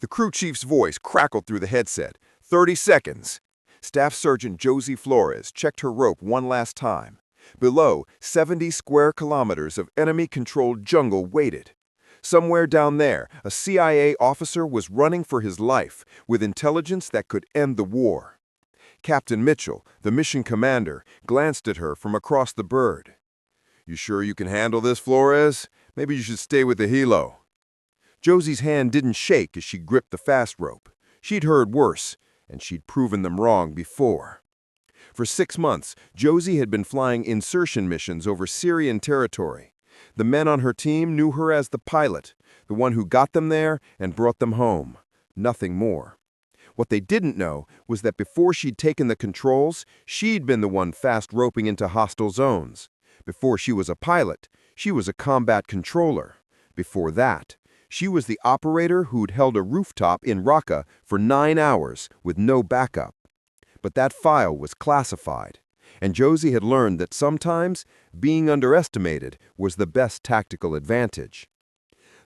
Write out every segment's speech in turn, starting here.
The crew chief's voice crackled through the headset. 30 seconds. Staff Sergeant Josie Flores checked her rope one last time. Below, 70 square kilometers of enemy-controlled jungle waited. Somewhere down there, a CIA officer was running for his life with intelligence that could end the war. Captain Mitchell, the mission commander, glanced at her from across the bird. "You sure you can handle this, Flores? Maybe you should stay with the helo." Josie's hand didn't shake as she gripped the fast rope. She'd heard worse, and she'd proven them wrong before. For 6 months, Josie had been flying insertion missions over Syrian territory. The men on her team knew her as the pilot, the one who got them there and brought them home. Nothing more. What they didn't know was that before she'd taken the controls, she'd been the one fast roping into hostile zones. Before she was a pilot, she was a combat controller. Before that, she was the operator who'd held a rooftop in Raqqa for 9 hours with no backup. But that file was classified, and Josie had learned that sometimes being underestimated was the best tactical advantage.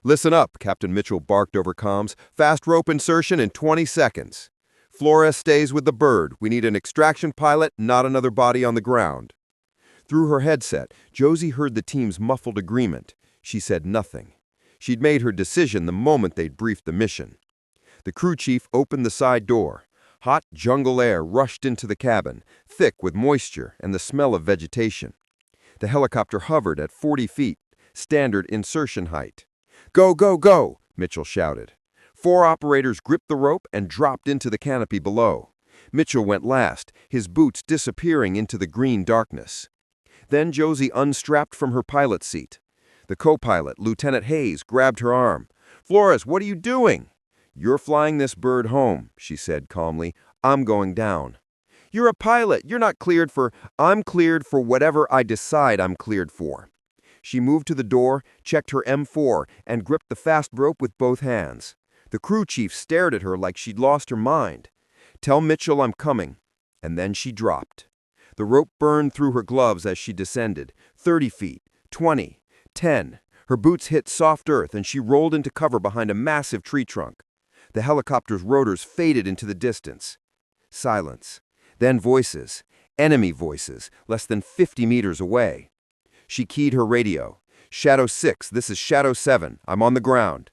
"Listen up," Captain Mitchell barked over comms. "Fast rope insertion in 20 seconds. Flores stays with the bird. We need an extraction pilot, not another body on the ground." Through her headset, Josie heard the team's muffled agreement. She said nothing. She'd made her decision the moment they'd briefed the mission. The crew chief opened the side door. Hot jungle air rushed into the cabin, thick with moisture and the smell of vegetation. The helicopter hovered at 40 feet, standard insertion height. "Go, go, go!" Mitchell shouted. 4 operators gripped the rope and dropped into the canopy below. Mitchell went last, his boots disappearing into the green darkness. Then Josie unstrapped from her pilot seat. The co-pilot, Lieutenant Hayes, grabbed her arm. "Flores, what are you doing?" "You're flying this bird home," she said calmly. "I'm going down." "You're a pilot. You're not cleared for—" "I'm cleared for whatever I decide I'm cleared for." She moved to the door, checked her M4, and gripped the fast rope with both hands. The crew chief stared at her like she'd lost her mind. "Tell Mitchell I'm coming." And then she dropped. The rope burned through her gloves as she descended. 30 feet, 20, 10. Her boots hit soft earth and she rolled into cover behind a massive tree trunk. The helicopter's rotors faded into the distance. Silence. Then voices. Enemy voices, less than 50 meters away. She keyed her radio. "Shadow 6, this is Shadow 7. I'm on the ground."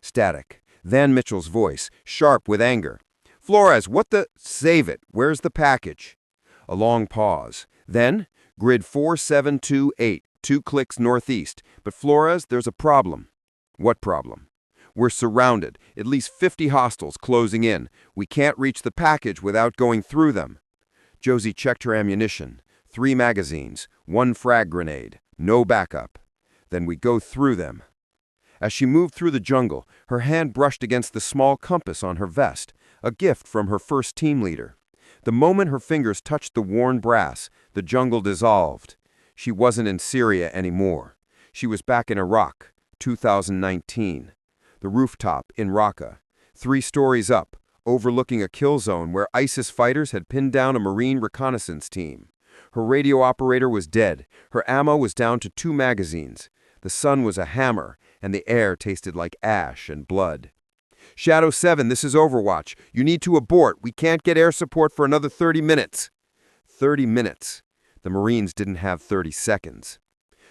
Static. Then Mitchell's voice, sharp with anger. "Flores, what the—" "Save it. Where's the package?" A long pause. Then, "Grid 4728, 2 clicks northeast. But Flores, there's a problem." "What problem?" "We're surrounded. At least 50 hostiles closing in. We can't reach the package without going through them." Josie checked her ammunition. 3 magazines, 1 frag grenade, no backup. "Then we go through them." As she moved through the jungle, her hand brushed against the small compass on her vest, a gift from her first team leader. The moment her fingers touched the worn brass, the jungle dissolved. She wasn't in Syria anymore. She was back in Iraq, 2019. The rooftop in Raqqa, 3 stories up, overlooking a kill zone where ISIS fighters had pinned down a Marine reconnaissance team. Her radio operator was dead. Her ammo was down to 2 magazines. The sun was a hammer, and the air tasted like ash and blood. "Shadow 7, this is Overwatch. You need to abort. We can't get air support for another 30 minutes. 30 minutes. The Marines didn't have 30 seconds.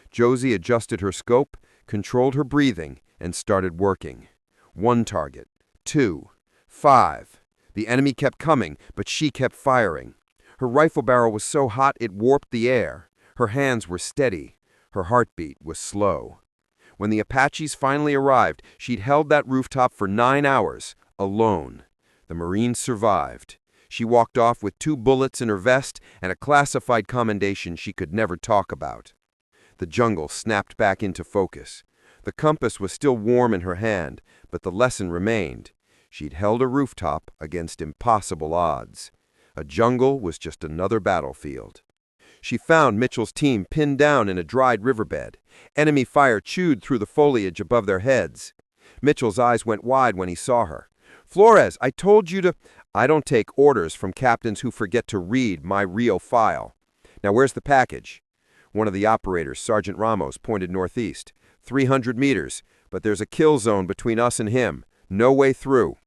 Josie adjusted her scope, controlled her breathing, and started working. 1 target. 2. 5. The enemy kept coming, but she kept firing. Her rifle barrel was so hot it warped the air. Her hands were steady. Her heartbeat was slow. When the Apaches finally arrived, she'd held that rooftop for 9 hours, alone. The Marines survived. She walked off with 2 bullets in her vest and a classified commendation she could never talk about. The jungle snapped back into focus. The compass was still warm in her hand, but the lesson remained. She'd held a rooftop against impossible odds. A jungle was just another battlefield. She found Mitchell's team pinned down in a dried riverbed. Enemy fire chewed through the foliage above their heads. Mitchell's eyes went wide when he saw her. "Flores, I told you to—" "I don't take orders from captains who forget to read my real file. Now where's the package?" One of the operators, Sergeant Ramos, pointed northeast. 300 meters, but there's a kill zone between us and him. No way through.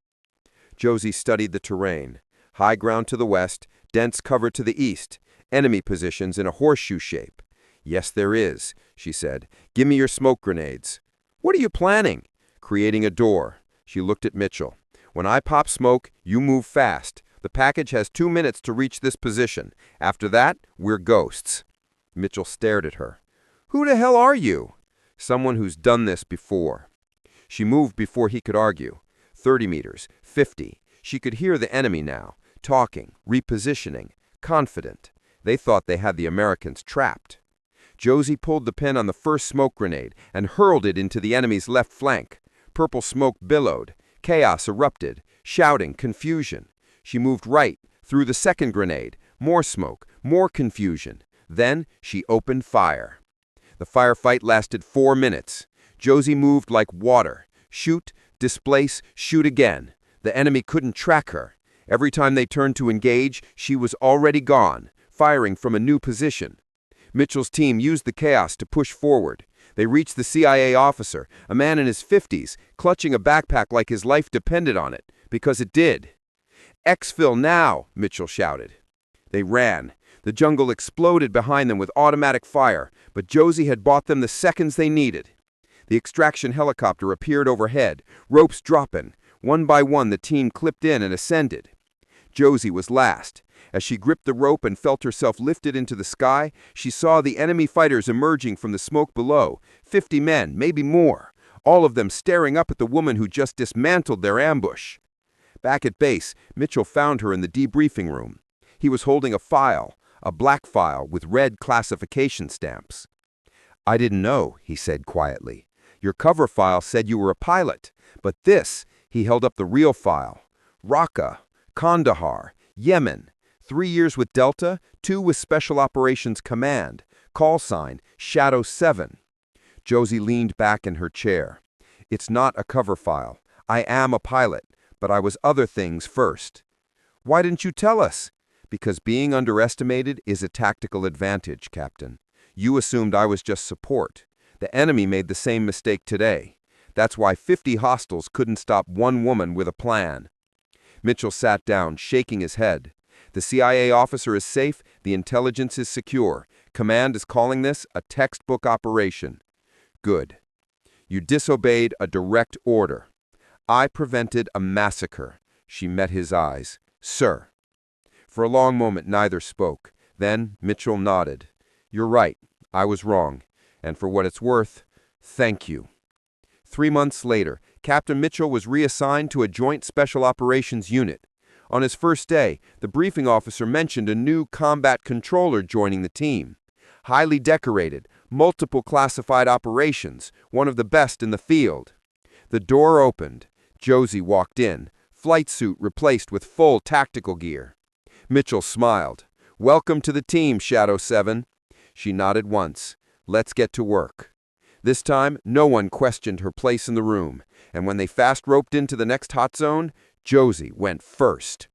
Josie studied the terrain. High ground to the west, dense cover to the east, enemy positions in a horseshoe shape. "Yes, there is," she said. "Give me your smoke grenades." "What are you planning?" "Creating a door." She looked at Mitchell. "When I pop smoke, you move fast. The package has 2 minutes to reach this position. After that, we're ghosts." Mitchell stared at her. "Who the hell are you?" "Someone who's done this before." She moved before he could argue. 30 meters, 50. She could hear the enemy now, talking, repositioning, confident. They thought they had the Americans trapped. Josie pulled the pin on the first smoke grenade and hurled it into the enemy's left flank. Purple smoke billowed. Chaos erupted. Shouting, confusion. She moved right, threw the second grenade. More smoke, more confusion. Then she opened fire. The firefight lasted 4 minutes. Josie moved like water. Shoot, displace, shoot again. The enemy couldn't track her. Every time they turned to engage, she was already gone, firing from a new position. Mitchell's team used the chaos to push forward. They reached the CIA officer, a man in his 50s, clutching a backpack like his life depended on it, because it did. "Exfil now!" Mitchell shouted. They ran. The jungle exploded behind them with automatic fire, but Josie had bought them the seconds they needed. The extraction helicopter appeared overhead, ropes dropping. One by one, the team clipped in and ascended. Josie was last. As she gripped the rope and felt herself lifted into the sky, she saw the enemy fighters emerging from the smoke below, 50 men, maybe more, all of them staring up at the woman who just dismantled their ambush. Back at base, Mitchell found her in the debriefing room. He was holding a file, a black file with red classification stamps. "I didn't know," he said quietly. "Your cover file said you were a pilot, but this," he held up the real file. "Raqqa, Kandahar, Yemen. 3 years with Delta, 2 with Special Operations Command. Call sign, Shadow 7. Josie leaned back in her chair. "It's not a cover file. I am a pilot, but I was other things first." "Why didn't you tell us?" "Because being underestimated is a tactical advantage, Captain. You assumed I was just support. The enemy made the same mistake today. That's why 50 hostiles couldn't stop one woman with a plan." Mitchell sat down, shaking his head. "The CIA officer is safe, the intelligence is secure. Command is calling this a textbook operation." "Good. You disobeyed a direct order." "I prevented a massacre." She met his eyes. "Sir." For a long moment neither spoke. Then Mitchell nodded. "You're right. I was wrong. And for what it's worth, thank you." 3 months later, Captain Mitchell was reassigned to a Joint Special Operations Unit. On his first day, the briefing officer mentioned a new combat controller joining the team. Highly decorated, multiple classified operations, one of the best in the field. The door opened. Josie walked in, flight suit replaced with full tactical gear. Mitchell smiled. "Welcome to the team, Shadow 7. She nodded once. "Let's get to work." This time, no one questioned her place in the room, and when they fast roped into the next hot zone, Josie went first.